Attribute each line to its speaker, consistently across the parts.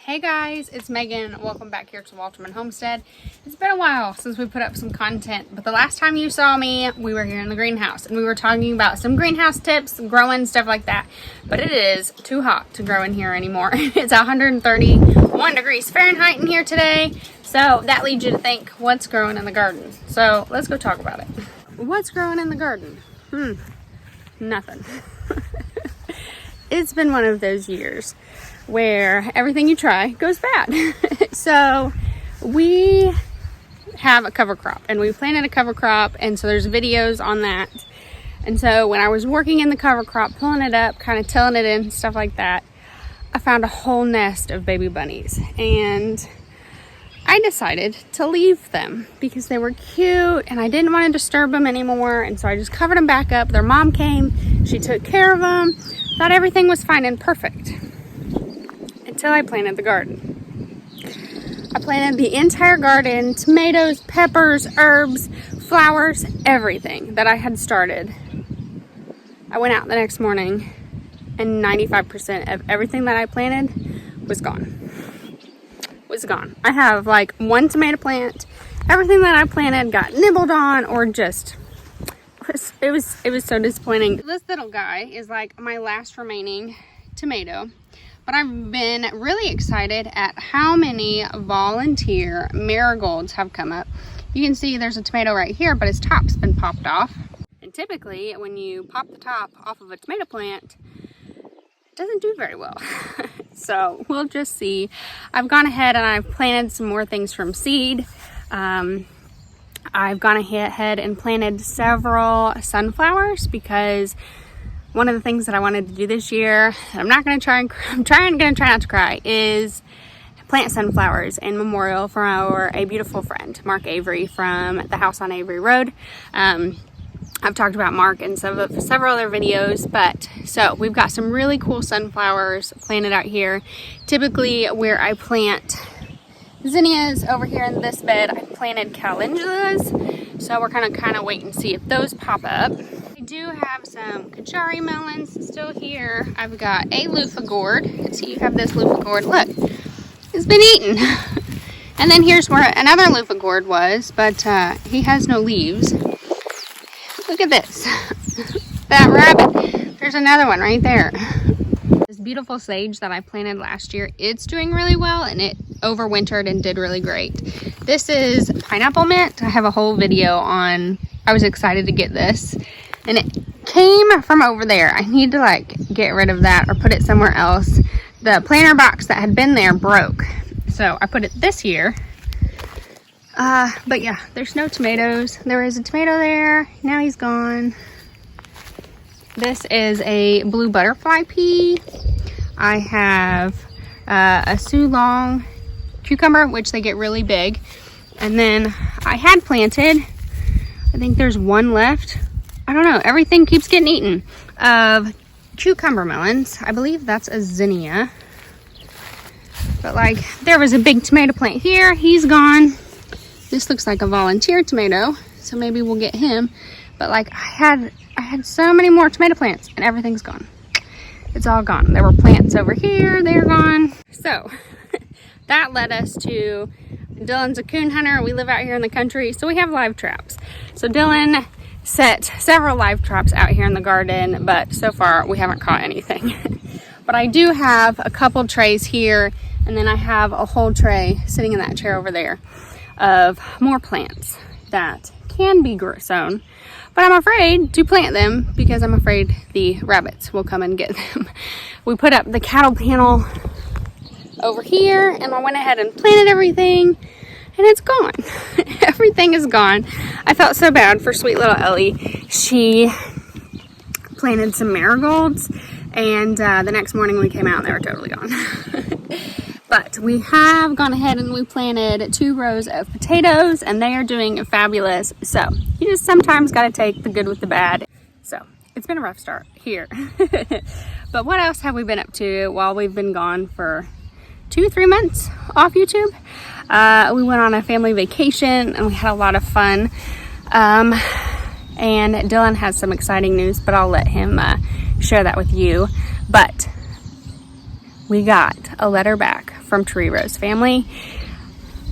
Speaker 1: Hey guys, it's Megan. Welcome back here to Wolterman Homestead. It's been a while since we put up some content, but the last time you saw me, we were here in the greenhouse and we were talking about some greenhouse tips, growing, stuff like that. But it is too hot to grow in here anymore. It's 131 degrees Fahrenheit in here today. So that leads you to think, what's growing in the garden? So let's go talk about it. What's growing in the garden? Nothing. It's been one of those years where everything you try goes bad. So we have a cover crop and we planted a cover crop, and so there's videos on that. And so when I was working in the cover crop, pulling it up, kind of tilling it in, stuff like that, I found a whole nest of baby bunnies, and I decided to leave them because they were cute and I didn't want to disturb them anymore. And so I just covered them back up. Their mom came, she took care of them, thought everything was fine and perfect. Until I planted the garden. I planted the entire garden, tomatoes, peppers, herbs, flowers, everything that I had started. I went out the next morning and 95% of everything that I planted was gone. I have like one tomato plant. Everything that I planted got nibbled on, or just, it was so disappointing. This little guy is like my last remaining tomato. But I've been really excited at how many volunteer marigolds have come up. You can see there's a tomato right here, but its top's been popped off. And typically, when you pop the top off of a tomato plant, it doesn't do very well. So we'll just see. I've gone ahead and I've planted some more things from seed. I've gone ahead and planted several sunflowers because one of the things that I wanted to do this year, and I'm trying not to cry, is plant sunflowers in memorial for a beautiful friend, Mark Avery from the house on Avery Road. I've talked about Mark in several other videos, but so we've got some really cool sunflowers planted out here. Typically where I plant zinnias over here in this bed, I planted calendulas. So we're kind of wait and see if those pop up. I do have some Kachari melons still here. I've got a loofah gourd. So you have this loofah gourd. Look, it's been eaten. And then here's where another loofah gourd was, but he has no leaves. Look at this. That rabbit. There's another one right there. This beautiful sage that I planted last year, it's doing really well, and it overwintered and did really great. This is pineapple mint. I have a whole video on, I was excited to get this. And it came from over there. I need to like get rid of that or put it somewhere else. The planter box that had been there broke. So I put it this year. But yeah, there's no tomatoes. There is a tomato there. Now he's gone. This is a blue butterfly pea. I have a Soulong cucumber, which they get really big. And then I had planted, I think there's one left. I don't know, everything keeps getting eaten, of cucumber melons. I believe that's a zinnia. But like, there was a big tomato plant here, he's gone. This looks like a volunteer tomato, so maybe we'll get him. But like, I had so many more tomato plants and everything's gone. It's all gone. There were plants over here, they're gone. So that led us to, Dylan's a coon hunter. We live out here in the country, so we have live traps. So Dylan set several live traps out here in the garden, but so far we haven't caught anything. But I do have a couple trays here, and then I have a whole tray sitting in that chair over there of more plants that can be sown, but I'm afraid to plant them because I'm afraid the rabbits will come and get them. We put up the cattle panel over here, and I went ahead and planted everything, and it's gone. Everything is gone. I felt so bad for sweet little Ellie. She planted some marigolds, and the next morning we came out and they were totally gone. But we have gone ahead and we planted 2 rows of potatoes, and they are doing fabulous. So you just sometimes got to take the good with the bad. So it's been a rough start here. But what else have we been up to while we've been gone for 2-3 months off YouTube? We went on a family vacation and we had a lot of fun. And Dylan has some exciting news, but I'll let him share that with you. But we got a letter back from Choriro's family,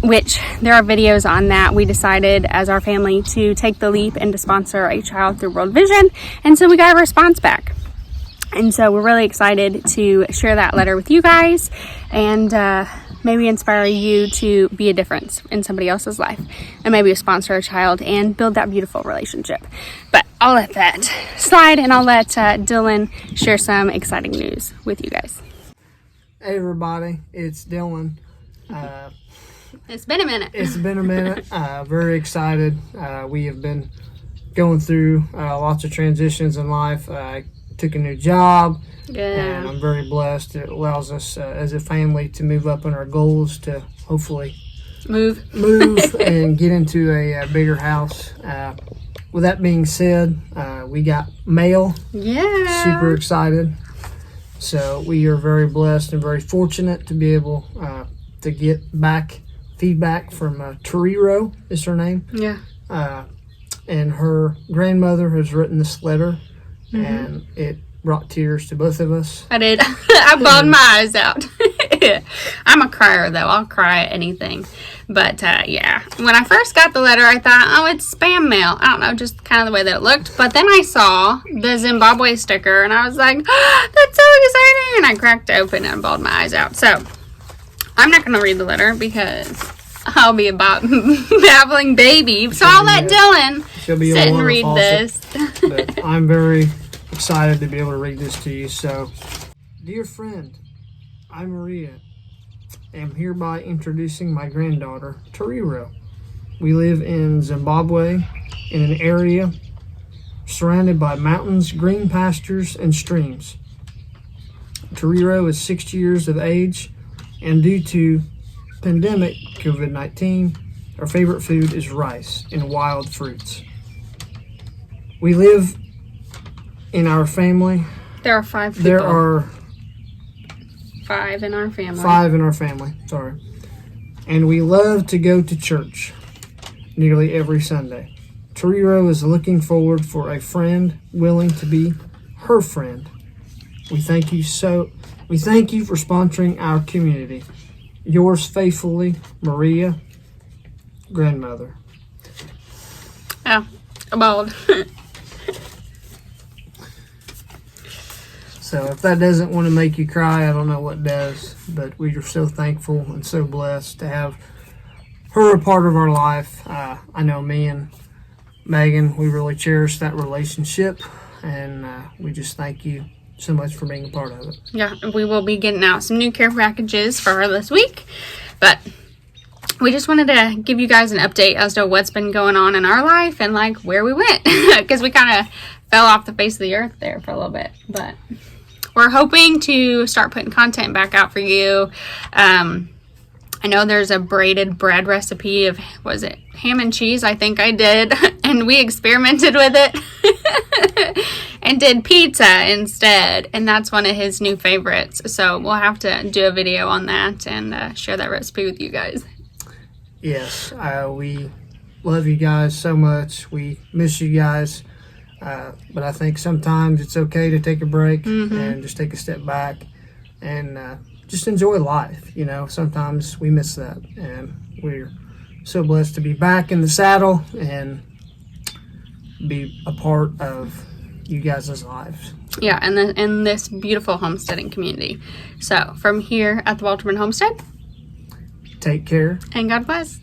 Speaker 1: which there are videos on that. We decided as our family to take the leap and to sponsor a child through World Vision, and so we got a response back. And so we're really excited to share that letter with you guys and maybe inspire you to be a difference in somebody else's life and maybe sponsor a child and build that beautiful relationship. But I'll let that slide, and I'll let Dylan share some exciting news with you guys.
Speaker 2: Hey everybody, it's Dylan.
Speaker 1: It's been a minute.
Speaker 2: It's been a minute. Very excited. We have been going through lots of transitions in life. I took a new job, and I'm very blessed. It allows us as a family to move up in our goals to hopefully
Speaker 1: move
Speaker 2: and get into a bigger house. With that being said, we got mail.
Speaker 1: Yeah.
Speaker 2: Super excited. So we are very blessed and very fortunate to be able to get back feedback from Choriro is her name.
Speaker 1: Yeah.
Speaker 2: And her grandmother has written this letter, and it brought tears to both of us.
Speaker 1: I did. I bawled my eyes out. I'm a crier, though. I'll cry at anything. But, yeah. When I first got the letter, I thought, oh, it's spam mail. I don't know, just kind of the way that it looked. But then I saw the Zimbabwe sticker, and I was like, oh, that's so exciting. And I cracked it open and bawled my eyes out. So, I'm not going to read the letter because I'll be a babbling baby. So, I'll let Dylan sit and read this.
Speaker 2: But I'm very excited to be able to read this to you. So, dear friend, I, Maria, am hereby introducing my granddaughter, Choriro. We live in Zimbabwe in an area surrounded by mountains, green pastures, and streams. Choriro is 60 years of age, and due to pandemic COVID-19, our favorite food is rice and wild fruits. We live in our family.
Speaker 1: There are 5 people.
Speaker 2: There are
Speaker 1: 5 in our family.
Speaker 2: 5 in our family, sorry. And we love to go to church nearly every Sunday. Choriro is looking forward for a friend willing to be her friend. We thank you for sponsoring our community. Yours faithfully, Maria, grandmother.
Speaker 1: Oh, a bald.
Speaker 2: So if that doesn't want to make you cry, I don't know what does. But we are so thankful and so blessed to have her a part of our life. I know me and Megan, we really cherish that relationship. And we just thank you so much for being a part of it.
Speaker 1: Yeah, we will be getting out some new care packages for her this week. But we just wanted to give you guys an update as to what's been going on in our life and like where we went. Because we kind of fell off the face of the earth there for a little bit. But we're hoping to start putting content back out for you. I know there's a braided bread recipe of, was it ham and cheese? I think I did. And we experimented with it and did pizza instead. And that's one of his new favorites. So we'll have to do a video on that and share that recipe with you guys.
Speaker 2: Yes, we love you guys so much. We miss you guys. But I think sometimes it's okay to take a break and just take a step back and just enjoy life. You know, sometimes we miss that, and we're so blessed to be back in the saddle and be a part of you guys' lives.
Speaker 1: Yeah, and in this beautiful homesteading community. So from here at the Wolterman Homestead,
Speaker 2: take care
Speaker 1: and God bless.